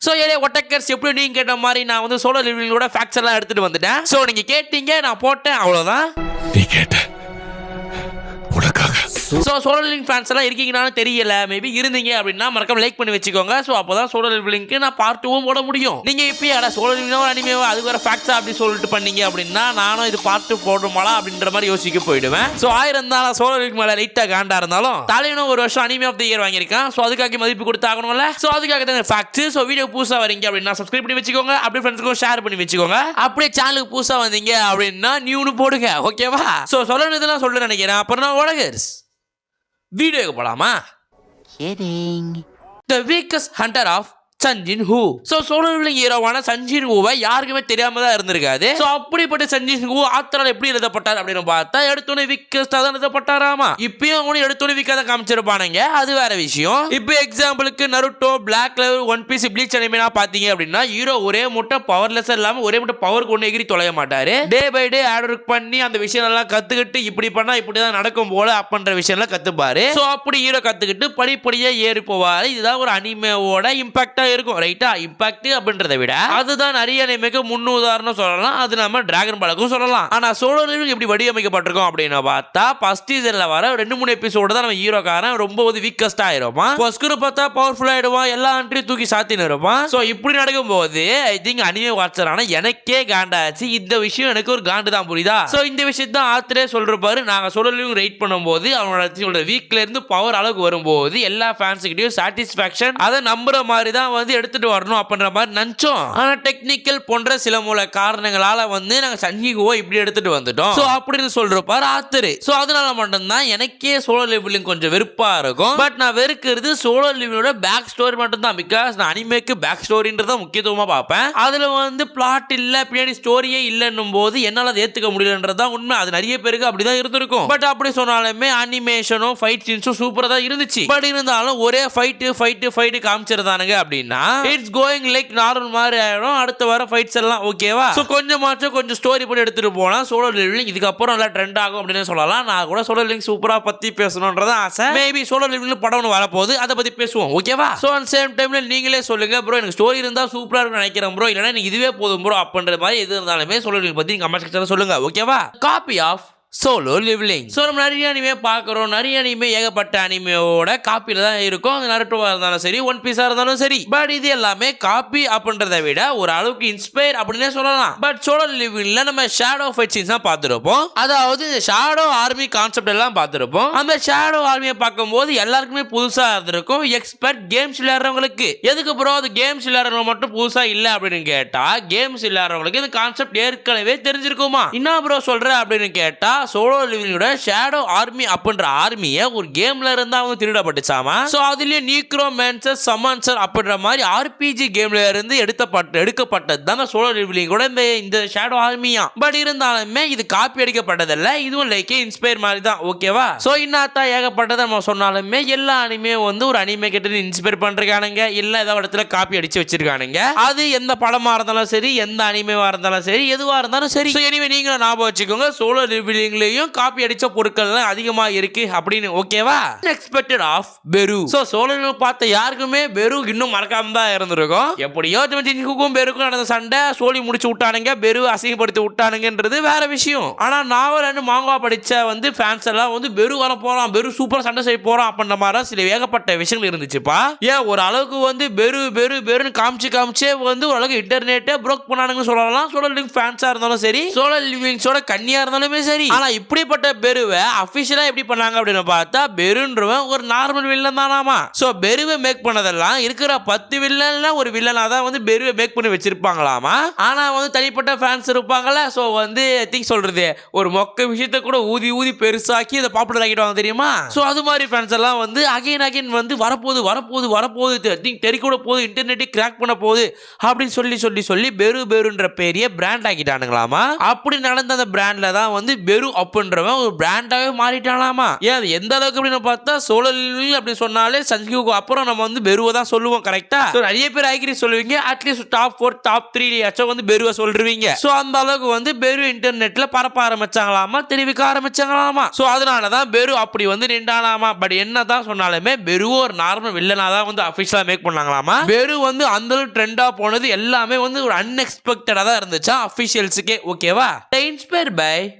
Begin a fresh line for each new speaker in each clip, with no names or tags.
So ஏலே ஒட்டக்கர்ஸ் எப்படி நீங்க கேட்ட மாதிரி நான் வந்து சோலோ லெவலிங்கோட ஃபேக்ட்ஸ் எல்லாம் எடுத்துட்டு வந்துட்டேன். சோ நீங்க கேட்டீங்க, நான் போட்டேன், அவ்வளவுதான்.
நீ கேட்ட உனக்காக.
சோ சோலோ லெவலிங் ஃபேன்ஸ் எல்லாம் இருக்கீங்கன்னு தெரியல, மேபி இருந்தீங்க அப்படின்னா மறக்காம லைக் பண்ணி வச்சுக்கோங்க. சோ அப்பதான் சோலோ லெவலிங்க்கு நான் பார்ட் 2 போட முடியும். நீங்க இப்பயே அட சோலோ லெவலிங் அனிமேவா அது வேற ஃபேக்ட்ஸா அப்படி சொல்லிட்டு பண்ணீங்க அப்படின்னா நானும் இது பார்ட் 2 போடுமாடா அப்படின்ற மாதிரி யோசிக்க போயிடுவேன். சோ 1000 தான் சோலோ லெவலிங் மேல லைட்டா காண்டா இருந்தாலும் தலைவனும் ஒரு வருஷம் அனிமே ஆஃப் தி இயர் வாங்கியிருக்கான். சோ அதுக்காக மதிப்பு கொடுத்து ஆகணும்ல. சோ அதுக்காக தான் ஃபேக்ட்ஸ். சோ வீடியோ புதுசா வரீங்க அப்படின்னா சப்ஸ்கிரைப் பண்ணி வச்சுக்கோங்க, அப்படியே ஃப்ரெண்ட்ஸ்க்கும் ஷேர் பண்ணி வச்சுக்கோங்க. அப்படியே சேனலுக்கு புதுசா வந்தீங்க அப்படின்னா நியூன்னு போடுங்க, ஓகேவா? சோ சொல்லணுதெல்லாம் சொல்ல நினைக்கிறேன். அப்புறம் நான் ஒலகர்ஸ் வீடியோக்கு போலாமா? The weakest hunter of Sung Jin Woo. So solo levelling ஹீரோவான சஞ்சின் ஹூவை யாருக்குமே தெரியாம தான் இருந்திருக்காது. சோ அப்படிப்பட்ட சஞ்சின் ஹூ ஆத்தரால் எப்படி எழுதப்பட்டார் அப்படின்னு பார்த்தா எடுத்தோனே வீக்கஸ்டா தான் எழுதப்பட்டாராமா. இப்பயும் அவனும் எடுத்தோனே வீக்கா காமிச்சிருப்பானுங்க, அது வேற விஷயம். இப்போ எக்ஸாம்பிளுக்கு Naruto, Black Clover, One Piece, Bleach அனிமேனா பாத்தீங்க அப்படின்னா ஹீரோ ஒரே முட்டை பவர்லெஸ் இல்லாம ஒரே முட்டை பவர் கொண்டு எகிரி தொலைய மாட்டாரு. Day by day hard work பண்ணி அந்த விஷயம் எல்லாம் கத்துக்கிட்டு இப்படி பண்ணா இப்படிதான் நடக்கும் போல அப்படின்ற விஷயம் எல்லாம் கத்துப்பாரு. சோ அப்படி ஹீரோ கத்துக்கிட்டு படிப்படியா ஏறி போவாரு. இதுதான் ஒரு அனிமேவோட இம்பாக்டா இருக்கும், ரைட்டா? இம்பாக்ட் அப்படின்றத விட அதுதான் நிறைய அனிமேக்கு முன்னுதாரணம் சொல்லலாம். அது நம்ம டிராகன் பாலுக்கும் சொல்லலாம். ஆனா சோலோ லெவலிங் எப்படி வடிவமைக்கப்பட்டிருக்கும் அப்படின்னு பார்த்தா ஃபர்ஸ்ட் சீசன்ல வர 2-3 எபிசோடு தான் நம்ம ஹீரோக்காரன் ரொம்ப வீக்கஸ்டா ஆயிருமா. ஃபர்ஸ்ட் பார்த்தா பவர்ஃபுல் ஆயிடுவான், எல்லா ஆண்ட்ரியும் தூக்கி சாத்தின்னு இருப்பான். சோ இப்படி நடக்கும் போது ஐ திங்க் அனிமே வாட்சரான எனக்கே காண்டாச்சு. இந்த விஷயம் எனக்கு ஒரு காண்டு தான், புரியுதா? சோ இந்த விஷயத்தை தான் ஆத்திரே சொல்றாரு. நாங்க சோலோ லெவலிங் ரைட் பண்ணும்போது அவனோட வீக்ல இருந்து பவர் அளவுக்கு வரும்போது எல்லா ஃபேன்ஸ் கிட்டயும் சாட்டிஸ்பாக்சன் அதை நம்புற மாதிரி தான் வந்து எடுத்துட்டு வரணும் அப்படின்ற மாதிரி நினைச்சோம். ஆனா டெக்னிக்கல் போன்ற சில மூல காரணங்களால வந்து நாங்க சன்ஹிகுவை இப்படி எடுத்துட்டு வந்துட்டோம். சோ அப்படின்னு சொல்றப்பாரு ஆத்தர். சோ அதனால மட்டும்தான் எனக்கே சோலோ லெவலிங் கொஞ்சம் வெறுப்பா இருக்கும். பட் நான் வெறுக்கிறது சோலோ லெவலிங்கோட பேக் ஸ்டோரி மட்டும் தான். பிகாஸ் நான் அனிமேக்கு பேக் ஸ்டோரின்றத முக்கியத்துவமா பார்ப்பேன். அதுல வந்து பிளாட் இல்ல, பின்னாடி ஸ்டோரியே இல்லன்னும் போது என்னால அதை ஏத்துக்க முடியலன்றதான் உண்மை. அது நிறைய பேருக்கு அப்படிதான் இருந்திருக்கும். பட் அப்படி சொன்னாலுமே அனிமேஷனும் ஃபைட் சீன்ஸும் சூப்பரா தான் இருந்துச்சு. பட் இருந்தாலும் ஒரே ஃபைட் காமிச்சிருந்தானுங்க அப்படின்னா இட்ஸ் கோயிங் லைக் நார்மல் மாதிரி ஆயிடும். அடுத்த வர ஃபைட்ஸ் எல்லாம் ஓகேவா? சோ கொஞ்சம் ஸ்டோரி பண்ணி எடுத்துட்டு போனா சோலோ லெவலிங் இதுக்கப்புறம் நல்லா ட்ரெண்ட் ஆகும் அப்படின்னு சொல்லலாம். நான் கூட சோலோ லெவலிங் சூப்பரா பத்தி பேசணும்ன்றத ஆசை. மேபி சோலோ லெவலிங் படம் வரப்போகுது, அதை பத்தி பேசுவோம், ஓகேவா? சோ அட் சேம் டைம்ல நீங்களே சொல்லுங்க ப்ரோ, எனக்கு ஸ்டோரி இருந்தா சூப்பரா இருக்கும்னு நினைக்கிறேன் ப்ரோ, இல்லைன்னா எனக்கு இதுவே போதும் ப்ரோ அப்படின்ற மாதிரி எது இருந்தாலுமே சோலோ லெவலிங் பத்தி கமெண்ட் செக்ஷன்ல சொல்லுங்க, ஓகேவா? Copy of solo leveling. So நம்ம நிறைய அனிமே பார்க்குறோம். நிறைய அனிமே ஏகப்பட்ட அனிமேவோட காப்பியில தான் இருக்கும். அது நருட்டோவா இருந்தாலும் சரி, ஒன் பீஸா இருந்தாலும் சரி. பட் இது எல்லாமே காப்பி அப்படின்றத விட ஒரு அளவுக்கு இன்ஸ்பயர் அப்படின்னே சொல்லலாம். பட் சோலோ லெவலிங்ல நம்ம ஷேடோ ஃபைட் சீன்ஸ் தான் பார்த்துருப்போம். அதாவது ஷேடோ ஆர்மி கான்செப்ட் எல்லாம் பார்த்துருப்போம். அந்த ஷேடோ ஆர்மியை பார்க்கும்போது எல்லாருக்குமே புதுசா இருந்திருக்கும். எக்ஸ்பர்ட் கேம்ஸ் விளையாடுறவங்களுக்கு. எதுக்கு ப்ரோ அது கேம்ஸ் விளையாடுறவங்க மட்டும் புதுசா இல்ல அப்படின்னு கேட்டா, கேம்ஸ் விளையாடுறவங்களுக்கு இந்த கான்செப்ட் ஏற்கனவே தெரிஞ்சிருக்குமா? என்ன ப்ரோ சொல்ற அப்படின்னு கேட்டா, சோலோ லெவலிங்கோட ஷேடோ ஆர்மி அப்படின்ற ஆர்மியை ஒரு கேம்ல இருந்தா அவங்க திருடப்பட்டுச்சாமா. சோ அதுலயே நீக்ரோமான்சர், சமான்சர் அப்படின்ற மாதிரி ஆர்பிஜி கேம்ல இருந்து எடுக்கப்பட்டது தான் சோலோ லெவலிங்கோட இந்த ஷேடோ ஆர்மியா. பட் இருந்தாலுமே இது காப்பி அடிக்கப்பட்டதல்ல, இதுவும் லைக் இன்ஸ்பயர் மாதிரி தான், ஓகேவா? சோ இன்னாத்தா ஏகப்பட்டதை நம்ம சொன்னாலுமே எல்லா அனிமே வந்து ஒரு அனிமே கிட்ட இன்ஸ்பயர் பண்றானுங்க, இல்ல ஏதாவது இடத்துல காப்பி அடிச்சு வச்சிருக்கானுங்க. அது எந்த படமா இருந்தாலும் சரி, எந்த அனிமேவா இருந்தாலும் சரி, எதுவா இருந்தாலும் சரி. எனிவே நீங்களும் ஞாபகம் வச்சுக்கோங்க, சோலோ லெவலிங் காப்பி அடிச்ச பொருட்கள் அதிகமா இருக்கு அப்படின்னு, ஓகேவா? எக்ஸ்பெக்டட் ஆஃப் பெரு. சோ சோலோ பார்த்த யாருக்குமே பெரு இன்னும் மறக்காம தான் இருந்திருக்கும். எப்படியோ ஜின்ஹுக்கும் பெருக்கும் நடந்த சண்டை சோலி முடிச்சு விட்டானுங்க, பெரு அசிங்கப்படுத்தி விட்டானுங்கன்றது வேற விஷயம். ஆனா நாவல் அண்ட் மாங்கா படிச்ச வந்து ஃபேன்ஸ் எல்லாம் வந்து பெரு வர போறான், பெரு சூப்பர் சண்டை செய்ய போறான் அப்படின்ற மாதிரி சில ஏகப்பட்ட விஷயங்கள் இருந்துச்சுப்பா. ஏன் ஒரு அளவுக்கு வந்து பெருன்னு காமிச்சே வந்து ஒரு அளவுக்கு இன்டர்நெட்டே ப்ரோக் பண்ணானுங்க சொல்லலாம். சோலோ லெவலிங் ஃபேன்ஸா இருந்தாலும் சரி, சோலோ லெவலிங்ஸோட கன்னியா இருந்தாலுமே சரி. ஆனா இப்படிப்பட்ட பெருவை அபிஷியலா எப்படி பண்ணாங்க அப்படின்னு பார்த்தா, பெருன்றவன் ஒரு நார்மல் வில்லன் தானாமா. சோ பெருவை மேக் பண்ணதெல்லாம் இருக்கிற 10 வில்லன்ல ஒரு வில்லனா தான் வந்து பெருவை மேக் பண்ணி வச்சிருப்பாங்களாமா. ஆனா வந்து தனிப்பட்ட ஃபேன்ஸ் இருப்பாங்கல்ல, சோ வந்து திங்க் சொல்றது ஒரு மொக்க விஷயத்தை கூட ஊதி பெருசாக்கி அதை பாப்புலர் ஆக்கிடுவாங்க, தெரியுமா? சோ அது மாதிரி ஃபேன்ஸ் எல்லாம் வந்து அகைன் வந்து வரப்போகுது திங்க் தெரி கூட போகுது, இன்டர்நெட்டை கிராக் பண்ண போகுது அப்படின்னு சொல்லி பெருன்ற பெரிய பிராண்ட் ஆக்கிட்டானுங்களாமா. அப்படி நடந்த அந்த பிராண்ட்ல தான் வந்து பெரு பெரு அப்படின்றவன் ஒரு பிராண்டாவே மாறிட்டானாமா. ஏன் அது எந்த அளவுக்கு அப்படின்னு பார்த்தா சோலோ லிவிங் அப்படி சொன்னாலே சஞ்சின்ஹூக்கு அப்புறம் நம்ம வந்து பெருவை தான் சொல்லுவோம். கரெக்டா? நிறைய பேர் ஐக்கிரி சொல்லுவீங்க. அட்லீஸ்ட் டாப் 4 டாப் 3 வந்து பெருவை சொல்றீங்க. சோ அந்த அளவுக்கு வந்து பெரு இன்டர்நெட்ல பரப்ப ஆரம்பிச்சாங்களாமா, தெரிவிக்க ஆரம்பிச்சாங்களாமா. சோ அதனாலதான் பெரு அப்படி வந்து நின்றானாமா. பட் என்னதான் சொன்னாலுமே பெரு ஒரு நார்மல் வில்லனா தான் வந்து அபிஷியலா மேக் பண்ணாங்களாமா. பெரு வந்து அந்த அளவுக்கு ட்ரெண்டா போனது எல்லாமே வந்து ஒரு அன்எக்ஸ்பெக்டடா தான் இருந்துச்சா அபிஷியல்ஸுக்கே. ஓகேவா? Inspired by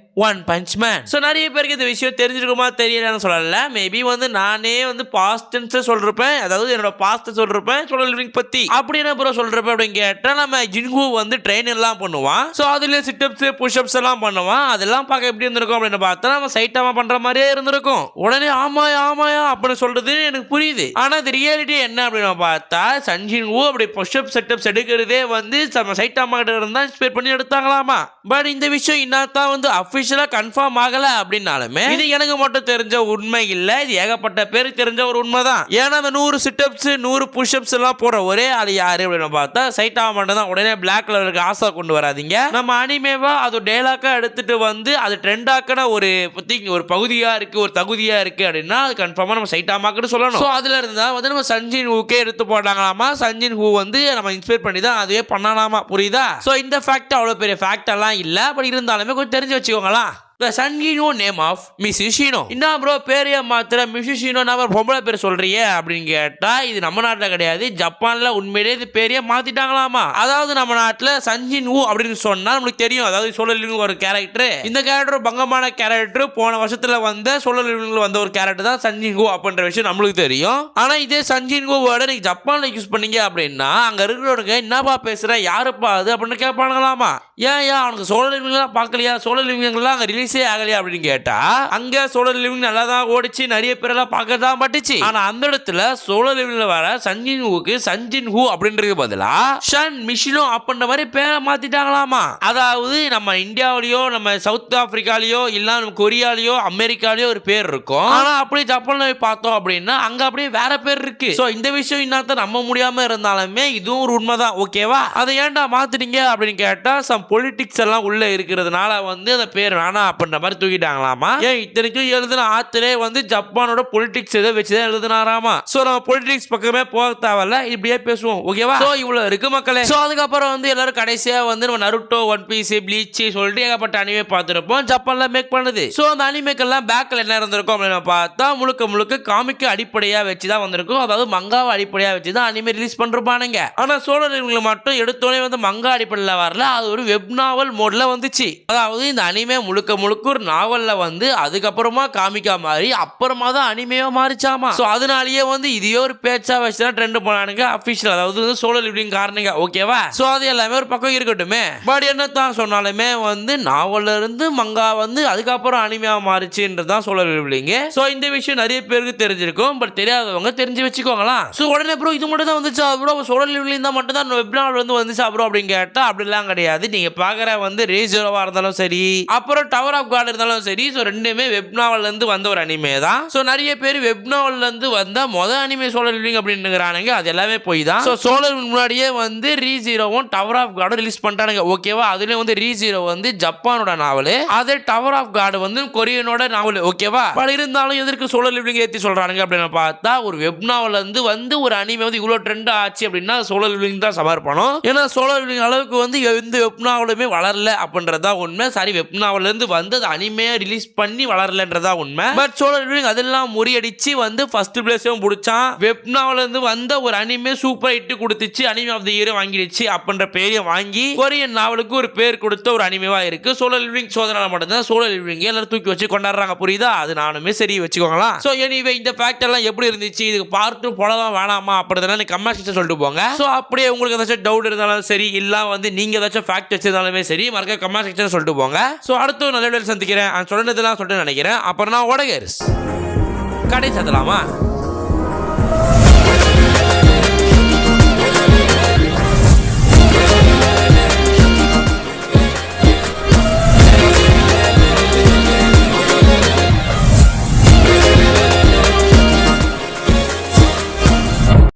one punch man. So நிறைய பேருக்கு இந்த விஷயம் தெரிஞ்சிருக்குமா தெரியலன்னு சொல்லல. மேபி வந்து நானே வந்து பாஸ்ட் டென்ஸ் சொல்றப்பேன், அதாவது என்னோட பாஸ்ட் சொல்றப்பேன் சோலோ லிவிங் பத்தி. அப்படின்னு அப்புறம் சொல்றப்ப அப்படின்னு கேட்டா நம்ம ஜின்ஹூ வந்து ட்ரெயின் எல்லாம் பண்ணுவான். ஸோ அதுல சிட்டப்ஸ் புஷ்அப்ஸ் எல்லாம் பண்ணுவான். அதெல்லாம் பார்க்க எப்படி இருந்திருக்கும் அப்படின்னு பார்த்தா நம்ம சைட்டாமா பண்ற மாதிரியே இருந்திருக்கும். உடனே ஆமாயா அப்படின்னு சொல்றது எனக்கு புரியுது. ஆனா இது ரியாலிட்டி என்ன அப்படின்னு பார்த்தா சஞ்சின்ஹூ அப்படி புஷ்அப் செட்டப்ஸ் எடுக்கிறதே வந்து நம்ம சைட்டாமா கிட்ட இருந்தா இன்ஸ்பயர் பண்ணி எடுத்தாங்களாமா. பட் இந்த விஷயம் இன்னத்தான் வந்து அபிஷியலா கன்ஃபார்ம் ஆகல அப்படின்னாலுமே இது எனக்கு மட்டும் தெரிஞ்ச உண்மை இல்ல, இது ஏகப்பட்ட பேருக்கு தெரிஞ்ச ஒரு உண்மைதான். ஏன்னா அந்த 100 சிட்டப்ஸ் 100 புஷ்அப்ஸ் எல்லாம் போற ஒரே ஆள் யாரு அப்படின்னு பார்த்தா சைட்டாமா மட்டும் தான். உடனே பிளாக் கலருக்கு ஆசை கொண்டு வராதீங்க. நம்ம அனிமேவா அது டேலாக்கா எடுத்துட்டு வந்து அது ட்ரெண்ட் ஆக்கின ஒரு பகுதியா இருக்கு, ஒரு தகுதியா இருக்கு அப்படின்னா அது கன்ஃபார்மா நம்ம சைட்டாமாக்கு சொல்லணும். ஸோ அதுல இருந்தா வந்து நம்ம சஞ்சின்ஹூக்கே எடுத்து போட்டாங்களாமா. சஞ்சின்ஹூ வந்து நம்ம இன்ஸ்பயர் பண்ணி தான் அதுவே பண்ணலாமா. புரியுதா? ஸோ இந்த ஃபேக்ட் அவ்வளவு பெரிய ஃபேக்ட் எல்லாம் இல்ல. பட் இருந்தாலுமே கொஞ்சம் தெரிஞ்சு வச்சுக்கோங்களா. சன்கினோ நேம் ஆஃப் மிஷிஷினோ. என்ன ப்ரோ பேரைய மாத்திர மிஷிஷினோ நம்ம பொம்பளை பேர் சொல்றியே அப்படின்னு கேட்டா இது நம்ம நாட்டில் கிடையாது, ஜப்பான்ல உண்மையிலேயே இது பேரைய மாத்திட்டாங்களாமா. அதாவது நம்ம நாட்டில் சஞ்சின்ஹூ அப்படின்னு சொன்னா நம்மளுக்கு தெரியும், அதாவது சோலோ லிவிங் ஒரு கேரக்டர். இந்த கேரக்டர் பங்கமான கேரக்டர். போன வருஷத்துல வந்த சோலோ லிவிங்ல வந்த ஒரு கேரக்டர் தான் சஞ்சின்ஹூ அப்படின்ற விஷயம் நம்மளுக்கு தெரியும். ஆனா இதே சஞ்சின்ஹூ வேர்டை நீங்க ஜப்பான்ல யூஸ் பண்ணீங்க அப்படின்னா அங்க இருக்கிறவங்க என்னப்பா பேசுற, யாருப்பா அது அப்படின்னு கேட்பானுங்களாமா. ஏன் அவனுக்கு சோலோ லிவிங் பார்க்கலையா, சோலோ லிவிங் எல்லாம் அங்க ரிலீஸே ஆகலையா அப்படின்னு கேட்டா அங்க சோலோ லிவிங் நல்லா தான் ஓடிச்சு, நிறைய பேர் எல்லாம் பார்க்க தான் பட்டுச்சு. ஆனா அந்த இடத்துல சோலோ லிவிங்ல வர சஞ்சின்ஹூக்கு சஞ்சின்ஹூ அப்படின்றது பதிலா ஷன் மிஷினோ அப்படின்ற மாதிரி பேரை மாத்திட்டாங்களாமா. அதாவது நம்ம இந்தியாவிலயோ நம்ம சவுத் ஆப்பிரிக்காலயோ இல்ல நம்ம கொரியாலயோ அமெரிக்காலயோ ஒரு பேர் இருக்கும். ஆனா அப்படியே ஜப்பான்ல போய் பார்த்தோம் அப்படின்னா அங்க அப்படியே வேற பேர் இருக்கு. சோ இந்த விஷயம் இன்னத்த நம்ப முடியாம இருந்தாலுமே இதுவும் ஒரு உண்மைதான். ஓகேவா? அதை ஏன்டா மாத்திட்டீங்க அப்படின்னு கேட்டா சம் பொலிட்டிக்ஸ் எல்லாம் உள்ள இருக்கிறதுனால வந்து அந்த பேர் வேணாம் அப்படின்ற மாதிரி தூக்கிட்டாங்களாமா. ஏன் இத்தனைக்கும் எழுதின ஆத்திரே வந்து ஜப்பானோட பொலிட்டிக்ஸ் எதை வச்சுதான் எழுதினாராமா. சோ நம்ம பொலிட்டிக்ஸ் பக்கமே போக தேவையில்ல, இப்படியே பேசுவோம். ஓகேவா? சோ இவ்வளவு இருக்கு மக்களே. சோ அதுக்கப்புறம் வந்து எல்லாரும் கடைசியா வந்து நம்ம நருட்டோ, ஒன் பீஸ், ப்ளீச் சொல்லிட்டு ஏகப்பட்ட அனிமே பார்த்திருப்போம் ஜப்பான்ல மேக் பண்ணுது. சோ அந்த அனிமேக்கெல்லாம் பேக்ல என்ன இருந்திருக்கும் அப்படின்னு பார்த்தா முழுக்க காமிக்க அடிப்படையா வச்சுதான் வந்திருக்கும். அதாவது மங்காவை அடிப்படையா வச்சுதான் அனிமே ரிலீஸ் பண்றானுங்க. ஆனா சோலோ லிவிங்ல மட்டும் எடுத்தோடனே வந்து மங்கா அடிப்படையில் வரல, அது ஒரு வெப் நாவல் மோட்ல வந்துச்சு. அதாவது இந்த அனிமே முழுக்க ஒரு நாவல்ல வந்து அதுக்கப்புறமா காமிக்கா மாதிரி அப்புறமா தான் அனிமேவா மாறிச்சாமா. சோ அதனாலேயே வந்து இதையே ஒரு பேச்சா வச்சு தான் ட்ரெண்ட் பண்ணானுங்க அபிஷியல், அதாவது சோலோ லிவிங் காரணங்க. ஓகேவா? சோ அது எல்லாமே ஒரு பக்கம் இருக்கட்டுமே. பட் என்னத்தான் சொன்னாலுமே வந்து நாவல்ல இருந்து மங்கா வந்து அதுக்கப்புறம் அனிமேவா மாறிச்சுன்றதான் சோலோ லிவிங். சோ இந்த விஷயம் நிறைய பேருக்கு தெரிஞ்சிருக்கும், பட் தெரியாதவங்க தெரிஞ்சு வச்சுக்கோங்களா. சோ உடனே ப்ரோ இது மட்டும் தான் வந்துச்சா ப்ரோ, சோலோ லிவிங் தான் மட்டும் தான் வெப் நாவல் வந்து வந்துச்சா ப்ரோ அப்படின்னு கேட்டா அப்படிலாம் கிடையாது. நீங்க பாக்குற வந்து ரேஜரோவா இருந்தாலும் சரி, அப்புறம் டவர் ஆஃப் காட் இருந்தாலும் சரி, சோ ரெண்டுமே வெப் நாவல்ல இருந்து வந்த ஒரு அனிமே தான். சோ நிறைய பேர் வெப் நாவல்ல இருந்து வந்த முதல் அனிமே சோலோ லிவிங் அப்படின்னுங்கறானுங்க, அது எல்லாமே போய் தான். சோ சோலோ முன்னாடியே வந்து ரீஜீரோவும் டவர் ஆஃப் காட் ரிலீஸ் பண்ணிட்டானுங்க. ஓகேவா? அதுலயும் வந்து ரீஜீரோ வந்து ஜப்பானோட நாவல், அதே டவர் ஆஃப் காட் வந்து கொரியனோட நாவல். ஓகேவா? பட் இருந்தாலும் எதற்கு சோலோ லிவிங் ஏத்தி சொல்றானுங்க அப்படின்னு பார்த்தா ஒரு வெப் நாவல்ல இருந்து வந்து ஒரு அனிமே வந்து இவ்வளவு ட்ரெண்ட் ஆச்சு அப்படின்னா சோலோ லிவிங் தான் சமர்ப்பணம். ஏன்னா சோலோ லிவிங் அளவுக்கு வந்து எந்த வெப் நாவலுமே வளரல அப்படின்றதா உண்மை. சாரி, வெப் நாவல்ல இருந்து வந்து அனிமே ரிலீஸ் பண்ணி வளரலன்றதா உண்மை. பட் சோலோ லிவிங் அதெல்லாம் முறியடிச்சு வந்து ஃபர்ஸ்ட் பிளேஸையும் பிடிச்சான். வெப் நாவல்ல இருந்து வந்த ஒரு அனிமே சூப்பர் ஹிட் கொடுத்துச்சு, அனிமே ஆஃப் தி இயர் வாங்கிடுச்சு அப்படின்ற பேரை வாங்கி கொரியன் நாவலுக்கு ஒரு பேர் கொடுத்த ஒரு அனிமேவா இருக்கு சோலோ லிவிங். சோதனால மட்டும்தான் சோலோ லிவிங் எல்லாரும் தூக்கி வச்சு கொண்டாடுறாங்க. புரியுதா? அது நானுமே சரி வச்சுக்கோங்களா. சோ எனிவே இந்த ஃபேக்ட் எல்லாம் எப்படி இருந்துச்சு, இதுக்கு பார்ட் போடலாம் வேணாமா அப்படின்றத கமெண்ட் செக்ஷன் சொல்லிட்டு போங்க. சோ அப்படியே உங்களுக்கு ஏதாச்சும் டவுட் இருந்தாலும் சரி, இல்ல வந்து நீங்க ஏதாச்சும் ஃபேக்ட் வச்சிருந்தாலுமே சரி, மறக்க கமெண்ட் செக்ஷன் சொல்லிட்டு போங்க. சோ அடுத்து நல்ல வீடியோல சந்திக்கிறேன். சொல்றதெல்லாம் சொல்லிட்டு நினைக்கிறேன். அப்புறம் நான் கடை சத்தலாமா?